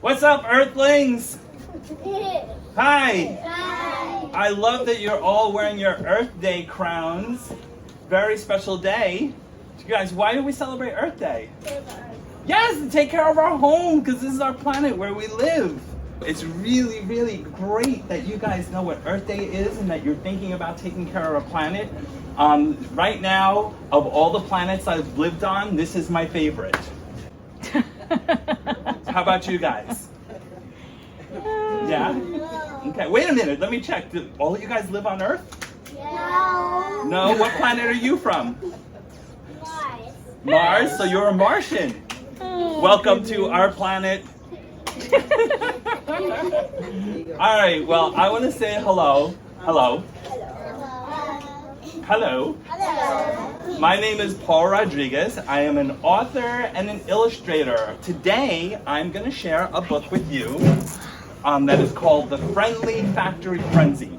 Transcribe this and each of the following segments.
What's up, Earthlings? Hi. Hi. I love that you're all wearing your Earth Day crowns. Very special day. You guys, why do we celebrate Earth Day? Yes, to take care of our home, because this is our planet where we live. It's really, really great that you guys know what Earth Day is and that you're thinking about taking care of our planet. Right now, of all the planets I've lived on, this is my favorite. How about you guys? Yeah? Okay, wait a minute, let me check. Do all of you guys live on Earth? No. No? What planet are you from? Mars. Mars? So you're a Martian. Welcome to our planet. All right, well, I want to say hello. Hello. Hello. Hello. My name is Paul Rodriguez. I am an author and an illustrator. Today, I'm going to share a book with you that is called The Friendly Factory Frenzy.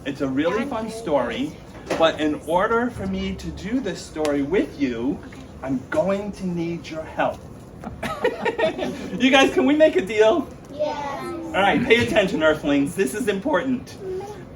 It's a really fun story, but in order for me to do this story with you, I'm going to need your help. You guys, can we make a deal? Yes. All right, pay attention, Earthlings. This is important.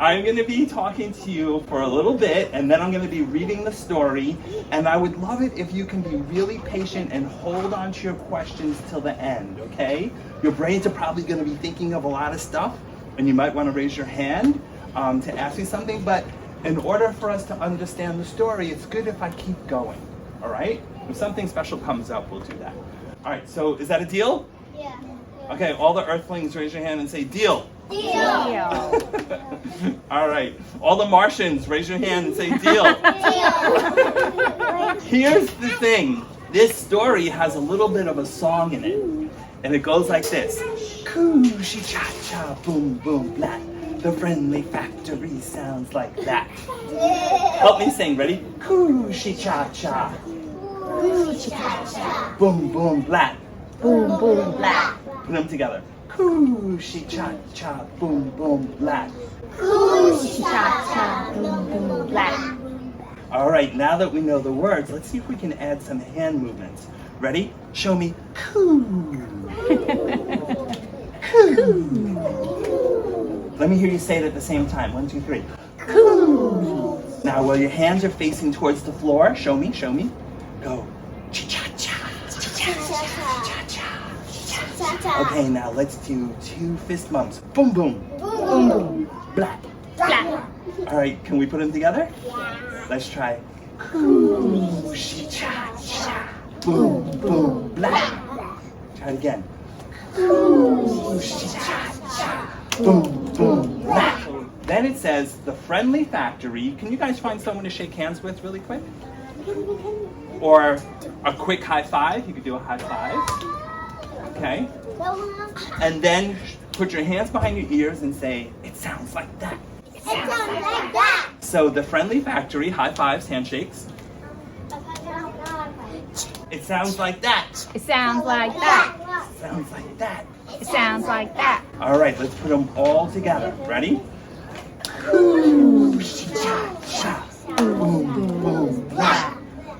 I'm going to be talking to you for a little bit, and then I'm going to be reading the story, and I would love it if you can be really patient and hold on to your questions till the end, okay? Your brains are probably going to be thinking of a lot of stuff, and you might want to raise your hand to ask me something, but in order for us to understand the story, it's good if I keep going, all right? If something special comes up, we'll do that. All right, so is that a deal? Yeah. Okay, all the Earthlings raise your hand and say deal. Deal. All right, all the Martians raise your hand and say deal. Deal. Here's the thing. This story has a little bit of a song in it. And it goes like this. Coo-shee cha-cha, boom, boom, blat. The friendly factory sounds like that. Help me sing, ready? Coo-shee cha-cha, boom, boom, blat. Boom, boom, blah. Put them together. Coo-shee cha-cha, boom, boom, blat. Cha-cha, boom, boom, blah. All right, now that we know the words, let's see if we can add some hand movements. Ready? Show me. Coo. Coo. Let me hear you say it at the same time. 1, 2, 3. Coo. Now, while your hands are facing towards the floor, show me, show me. Go. Cha-cha-cha. Cha-cha. Okay, now let's do 2 fist bumps. Boom, boom. Boom, boom. Blah. Blah. All right, can we put them together? Yeah. Let's try. Coo. Cha-cha. Boom, boom, blah. Try it again. Boom, boom, blah. Then it says, the friendly factory. Can you guys find someone to shake hands with really quick? Or a quick high five. You could do a high five. Okay. And then put your hands behind your ears and say, it sounds like that. It sounds like that. So the friendly factory, high fives, handshakes. It sounds like that. It sounds like that. Sounds like that. It sounds like that. All right, let's put them all together. Ready? Boom, boom, blah.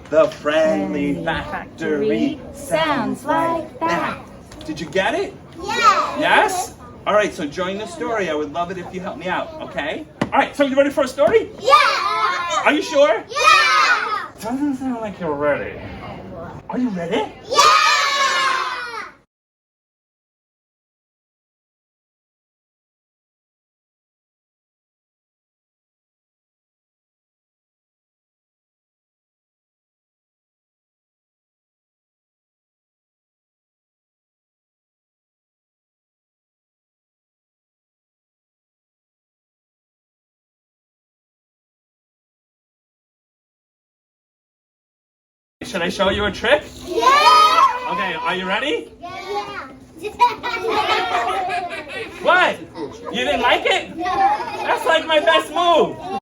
The friendly factory sounds like that. Did you get it? Yeah. Yes? All right, so join the story. I would love it if you help me out, okay? All right, so you ready for a story? Yeah. Are you sure? Yeah. Doesn't sound like you're ready. Are you ready? Yeah. Should I show you a trick? Yeah. Okay, are you ready? Yeah. What? You didn't like it? That's like my best move.